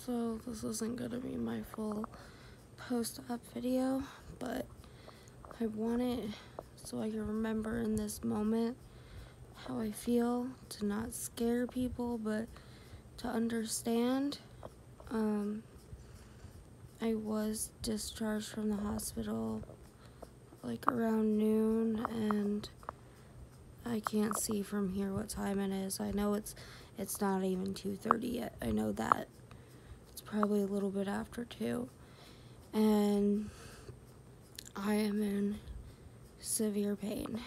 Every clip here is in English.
So this isn't gonna be my full post-op video, but I want it so I can remember in this moment how I feel, to not scare people, but to understand. I was discharged from the hospital like around noon, and I can't see from here what time it is. I know it's not even 2:30 yet. I know that. It's probably a little bit after 2. And I am in severe pain.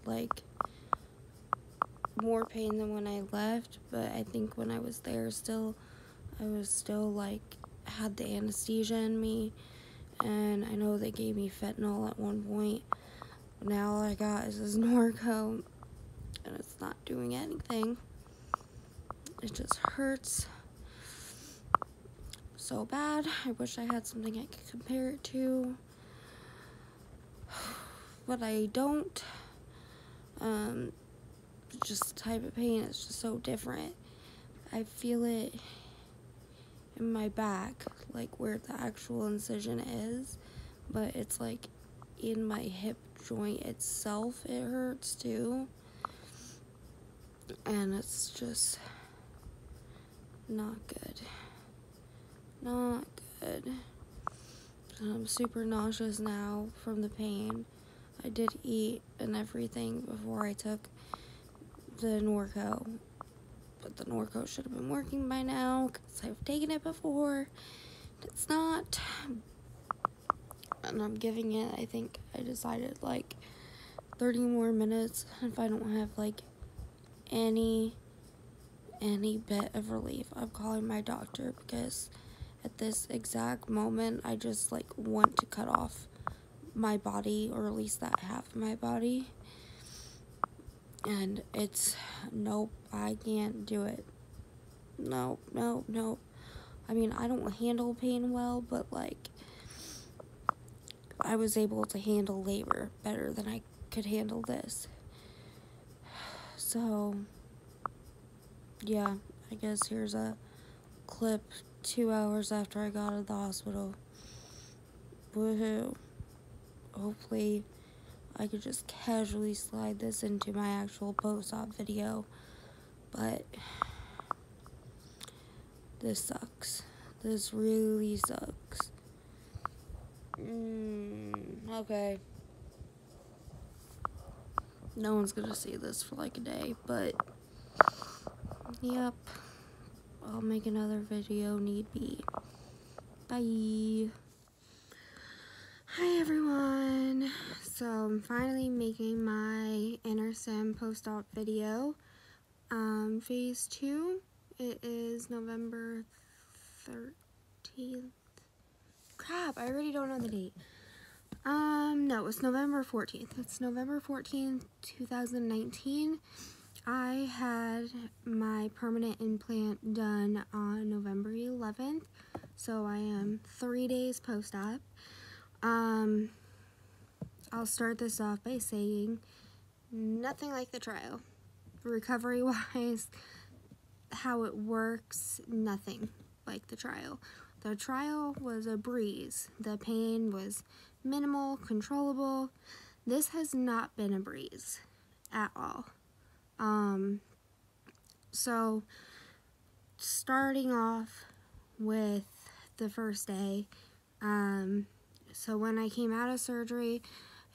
Like, more pain than when I left, but I think when I was there I was still like, had the anesthesia in me, and I know they gave me fentanyl at one point. Now all I got is this Norco, and it's not doing anything. It just hurts so bad. I wish I had something I could compare it to, but I don't. Just the type of pain is just so different. I feel it in my back, like where the actual incision is, but it's like in my hip joint itself it hurts too, and it's just not good. I'm super nauseous now from the pain. I did eat and everything before I took the Norco, but the Norco should have been working by now because I've taken it before. It's not, and I'm giving it, I think I decided, like 30 more minutes. If I don't have like any bit of relief, I'm calling my doctor, because at this exact moment I just like want to cut off my body, or at least that half of my body. And it's, nope, I can't do it. Nope. I mean, I don't handle pain well, but like, I was able to handle labor better than I could handle this. So, yeah, I guess here's a clip 2 hours after I got out of the hospital. Woohoo. Hopefully I could just casually slide this into my actual post-op video, but this sucks. This really sucks. Okay. No one's gonna see this for like a day, but yep. I'll make another video need be. Bye. Hi everyone. So I'm finally making my Interstim post-op video. Phase 2. It is November 13th. Crap, I already don't know the date. No, it's November 14th. It's November 14th, 2019. I had my permanent implant done on November 11th, so I am 3 days post-op. I'll start this off by saying nothing like the trial. Recovery-wise, how it works, nothing like the trial. The trial was a breeze. The pain was minimal, controllable. This has not been a breeze at all. So starting off with the first day, so when I came out of surgery,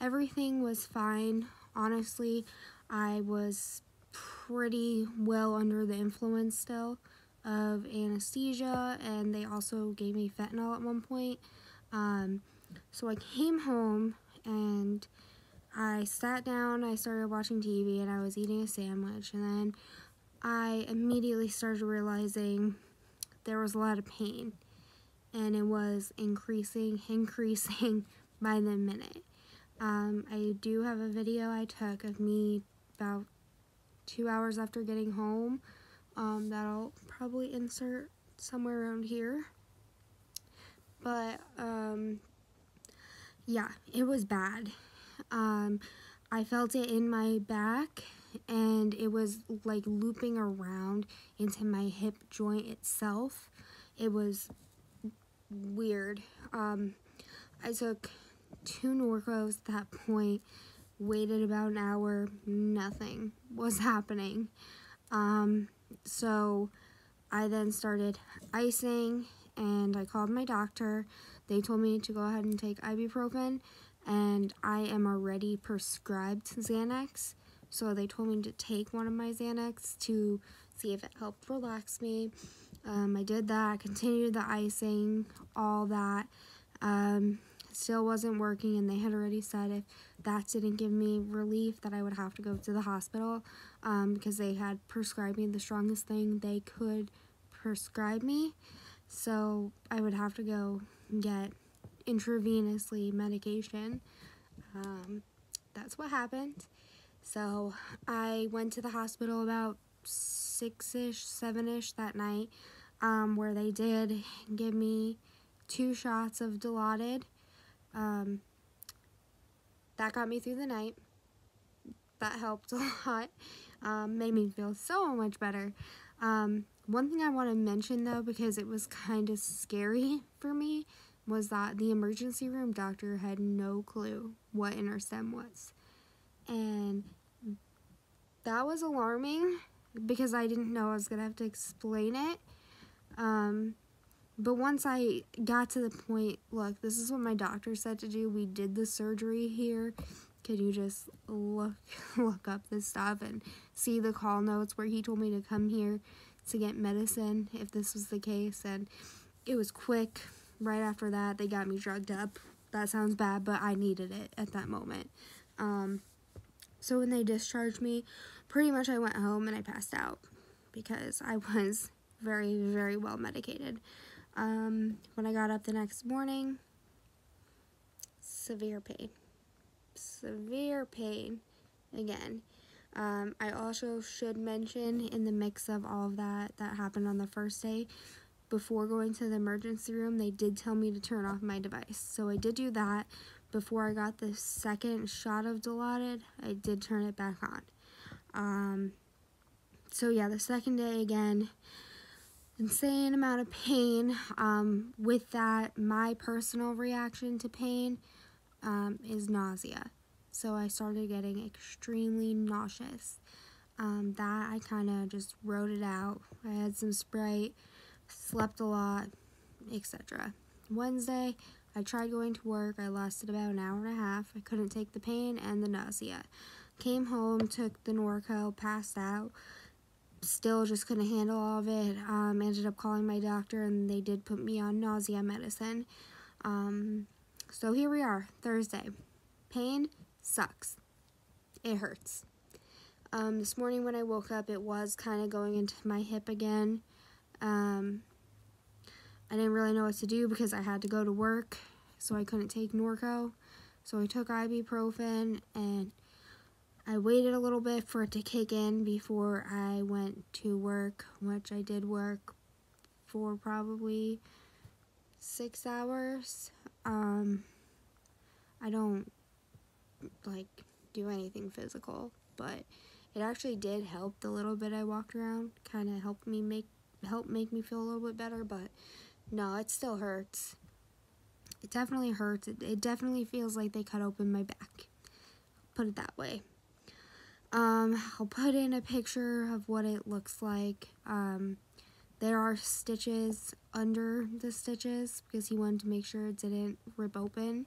everything was fine. Honestly, I was pretty well under the influence still of anesthesia, and they also gave me fentanyl at one point. So I came home and I sat down, I started watching TV, and I was eating a sandwich, and then I immediately started realizing there was a lot of pain, and it was increasing by the minute. I do have a video I took of me about 2 hours after getting home, that I'll probably insert somewhere around here. But, yeah, it was bad. I felt it in my back, and it was like looping around into my hip joint itself. It was weird. I took 2 Norcos at that point, waited about an hour, nothing was happening. So I then started icing, and I called my doctor. They told me to go ahead and take ibuprofen, and I am already prescribed Xanax. So they told me to take one of my Xanax to see if it helped relax me. I did that, continued the icing, all that. Still wasn't working, and they had already said if that didn't give me relief that I would have to go to the hospital, because they had prescribed me the strongest thing they could prescribe me. So I would have to go get intravenously medication. That's what happened. So I went to the hospital about 6-ish, 7-ish that night, where they did give me 2 shots of Dilaudid. That got me through the night. That helped a lot. Made me feel so much better. One thing I want to mention, though, because it was kind of scary for me, was that the emergency room doctor had no clue what Interstim was. And that was alarming because I didn't know I was going to have to explain it. But once I got to the point, look, this is what my doctor said to do. We did the surgery here. Could you just look up this stuff and see the call notes where he told me to come here to get medicine if this was the case? And it was quick. Right after that, they got me drugged up. That sounds bad, but I needed it at that moment. So when they discharged me, pretty much I went home and I passed out because I was very, very well medicated. When I got up the next morning, severe pain again. I also should mention, in the mix of all of that happened on the first day, before going to the emergency room, they did tell me to turn off my device. So I did do that. Before I got the second shot of Dilaudid, I did turn it back on. So yeah, the second day again, insane amount of pain. With that, my personal reaction to pain is nausea. So I started getting extremely nauseous. That I kind of just wrote it out. I had some Sprite, slept a lot, etc. Wednesday, I tried going to work. I lasted about an hour and a half. I couldn't take the pain and the nausea. Came home, took the Norco, passed out. Still just couldn't handle all of it. Ended up calling my doctor, and they did put me on nausea medicine. So here we are, Thursday. Pain sucks. It hurts. This morning when I woke up, it was kind of going into my hip again. I didn't really know what to do because I had to go to work, so I couldn't take Norco. So I took ibuprofen, and I waited a little bit for it to kick in before I went to work, which I did work for probably 6 hours. I don't do anything physical, but it actually did help the little bit I walked around. Kind of helped make me feel a little bit better, but no, it still hurts. It definitely hurts. It definitely feels like they cut open my back. Put it that way. I'll put in a picture of what it looks like. There are stitches under the stitches because he wanted to make sure it didn't rip open.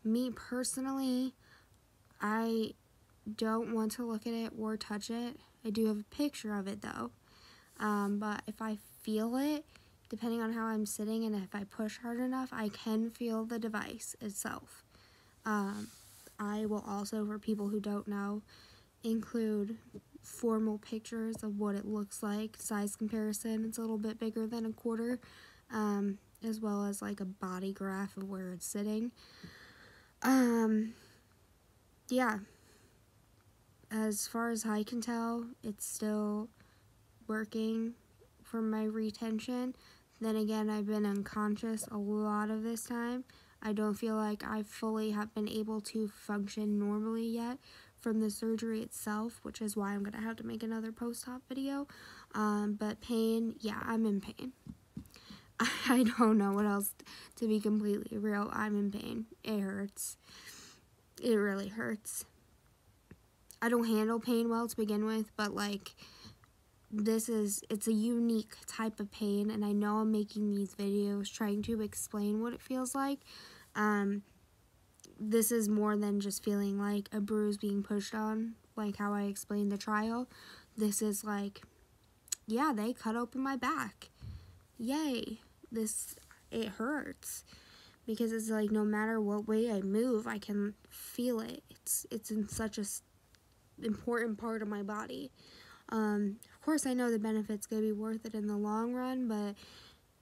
Me personally, I don't want to look at it or touch it. I do have a picture of it though. But if I feel it, depending on how I'm sitting and if I push hard enough, I can feel the device itself. I will also, for people who don't know, include formal pictures of what it looks like, size comparison. It's a little bit bigger than a quarter, as well as like a body graph of where it's sitting. Yeah, as far as I can tell, it's still working for my retention. Then again, I've been unconscious a lot of this time. I don't feel like I fully have been able to function normally yet from the surgery itself, which is why I'm going to have to make another post-op video But pain, yeah, I'm in pain. I don't know what else, to be completely real. I'm in pain. It hurts. It really hurts. I don't handle pain well to begin with, but like, it's a unique type of pain, and I know I'm making these videos trying to explain what it feels like. This is more than just feeling like a bruise being pushed on, like how I explained the trial. This is like, yeah, they cut open my back. Yay. It hurts. Because it's like, no matter what way I move, I can feel it. It's in such a important part of my body. Of course, I know the benefit's going to be worth it in the long run, but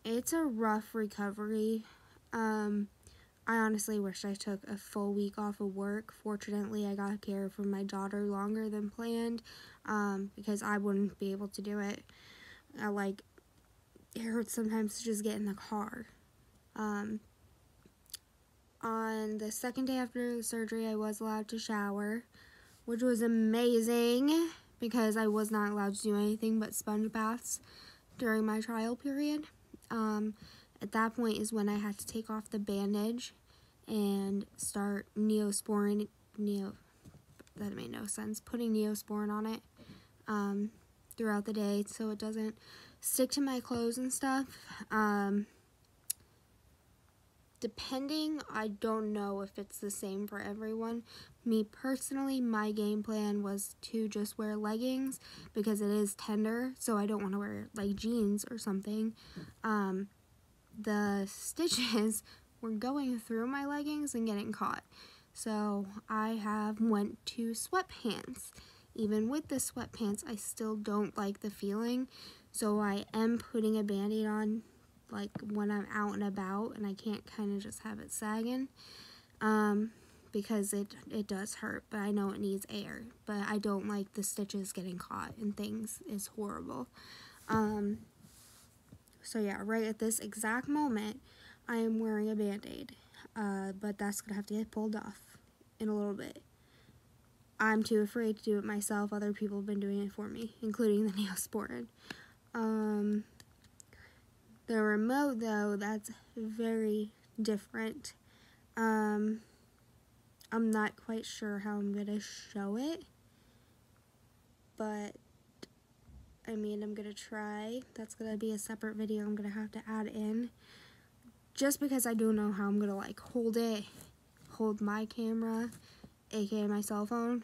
it's a rough recovery. I honestly wish I took a full week off of work. Fortunately, I got care for my daughter longer than planned, because I wouldn't be able to do it. It hurts sometimes to just get in the car. On the second day after the surgery, I was allowed to shower, which was amazing because I was not allowed to do anything but sponge baths during my trial period. At that point is when I had to take off the bandage and start that made no sense, putting Neosporin on it throughout the day so it doesn't stick to my clothes and stuff. Depending, I don't know if it's the same for everyone. Me personally, my game plan was to just wear leggings because it is tender, so I don't want to wear like jeans or something. The stitches were going through my leggings and getting caught, so I went to sweatpants. Even with the sweatpants, I still don't like the feeling, so I am putting a band-aid on like when I'm out and about, and I can't kind of just have it sagging, because it does hurt, but I know it needs air, but I don't like the stitches getting caught and things. It's horrible. So yeah, right at this exact moment, I am wearing a band-aid, but that's gonna have to get pulled off in a little bit. I'm too afraid to do it myself. Other people have been doing it for me, including the Neosporin. The remote, though, that's very different. I'm not quite sure how I'm gonna show it, but I mean, I'm gonna try. That's gonna be a separate video I'm gonna have to add in, just because I don't know how I'm gonna like hold my camera, aka my cell phone.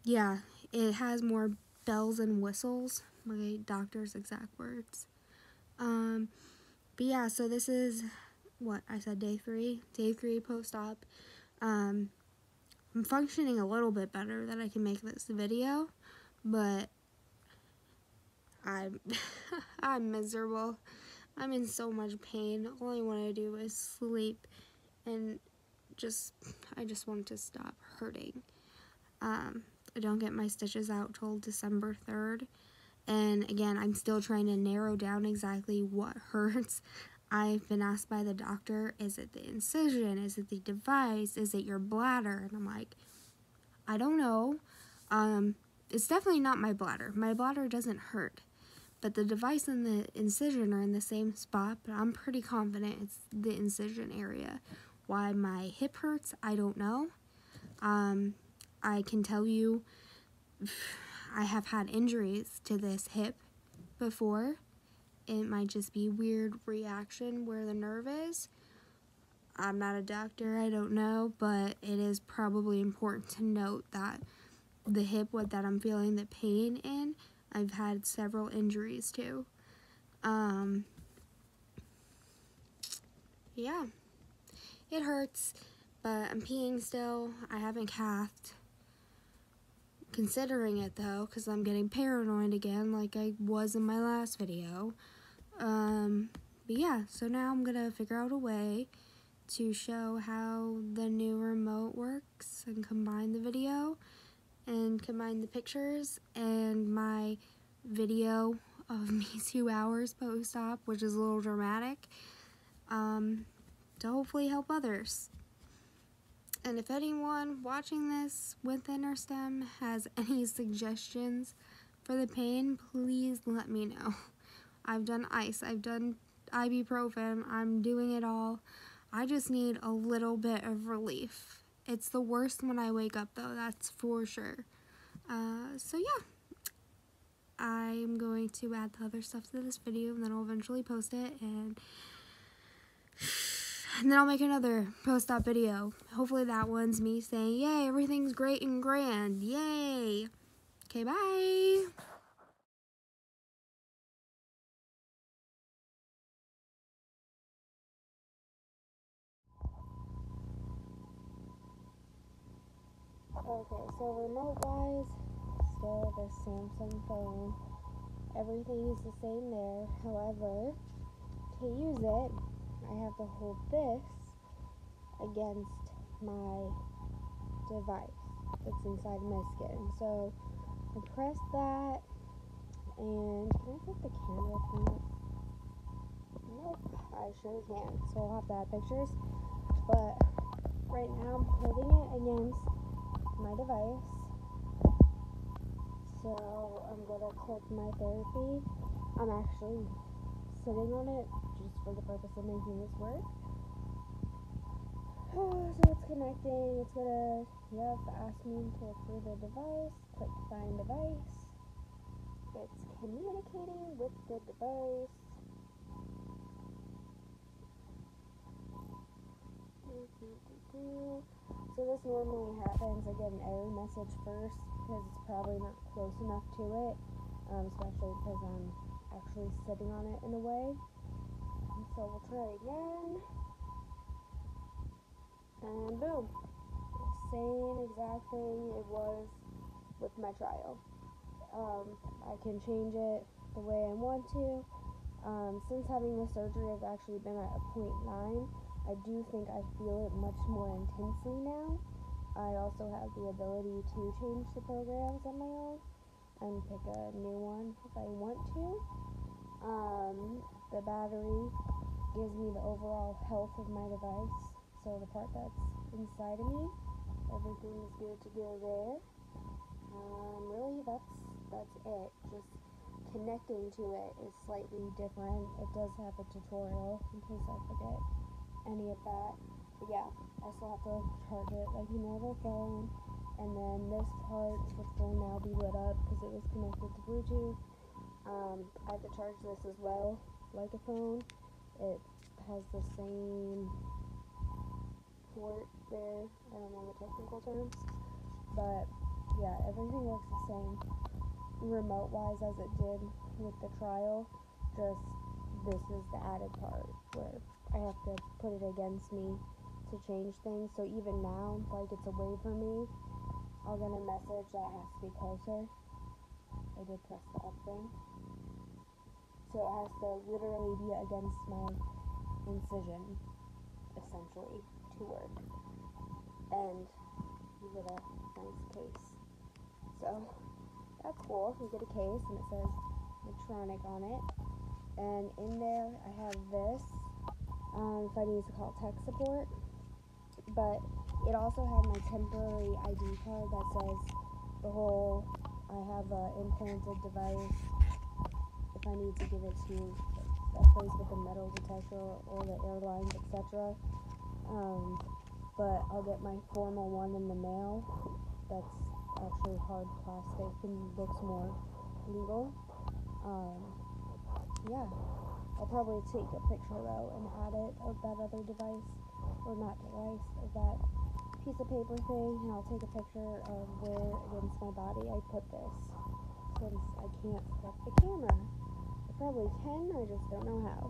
Yeah, it has more bells and whistles, my doctor's exact words. But yeah, so this is what I said, day 3 post-op. I'm functioning a little bit better that I can make this video, but I'm I'm miserable. I'm in so much pain. All I want to do is sleep and I just want to stop hurting. I don't get my stitches out till December 3rd. And again, I'm still trying to narrow down exactly what hurts. I've been asked by the doctor, is it the incision? Is it the device? Is it your bladder? And I'm like, I don't know. It's definitely not my bladder. My bladder doesn't hurt. But the device and the incision are in the same spot, but I'm pretty confident it's the incision area. Why my hip hurts, I don't know. I can tell you, I have had injuries to this hip before. It might just be weird reaction where the nerve is. I'm not a doctor, I don't know, but it is probably important to note that the hip that I'm feeling the pain in, I've had several injuries to. Yeah, it hurts, but I'm peeing still. I haven't cathed. Considering it though, because I'm getting paranoid again like I was in my last video. But yeah, so now I'm gonna figure out a way to show how the new remote works and combine the video and combine the pictures and my video of me 2 hours post-op, which is a little dramatic, to hopefully help others. And if anyone watching this with Interstim has any suggestions For the pain, please let me know. I've done ice, I've done ibuprofen, I'm doing it all. I just need a little bit of relief. It's the worst when I wake up though, that's for sure. So yeah, I'm going to add the other stuff to this video and then I'll eventually post it, and then I'll make another post-op video. Hopefully that one's me saying, yay, everything's great and grand, yay. Okay, bye. Okay, so remote-wise, still the Samsung phone. Everything is the same there. However, to use it, I have to hold this against my device that's inside my skin. So I press that, and can I put the camera from it? Nope, I sure can. So I'll have to add pictures. But right now I'm holding it against my device. So I'm gonna click my therapy. I'm actually sitting on it just for the purpose of making this work. So it's connecting. It's gonna, ask me to look for the device. Click find device. It's communicating with the device. So this normally happens. I get an error message first because it's probably not close enough to it, especially because I'm actually sitting on it in a way. And so we'll try again, and boom, same exact thing it was with my trial. I can change it the way I want to. Since having the surgery, I've actually been at a 0.9. I do think I feel it much more intensely now. I also have the ability to change the programs on my own and pick a new one if I want to. The battery gives me the overall health of my device, so the part that's inside of me, everything is good to go there. Really, that's it. Just connecting to it is slightly different. It does have a tutorial in case I forget any of that. But yeah, I still have to charge it like a normal phone. And then this part, which will now be lit up because it was connected to Bluetooth. I have to charge this as well, like a phone. It has the same port there. I don't know the technical terms, but yeah, everything works the same remote-wise as it did with the trial. Just this is the added part where I have to put it against me to change things. So even now, like it's away from me, I'll get a message that it has to be closer. I did press the up thing. So it has to literally be against my incision, essentially, to work. And you get a nice case. So that's cool. You get a case and it says Medtronic on it. And in there I have this, if I need to call tech support. But it also had my temporary ID card that says I have an implanted device. If I need to give it to a place with a metal detector or the airlines, etc. But I'll get my formal one in the mail. That's actually hard plastic and looks more legal. Yeah, I'll probably take a picture though and add it of that other device, or not device, of that piece of paper thing, and I'll take a picture of where against my body I put this, since I can't flip the camera. I probably can, I just don't know how.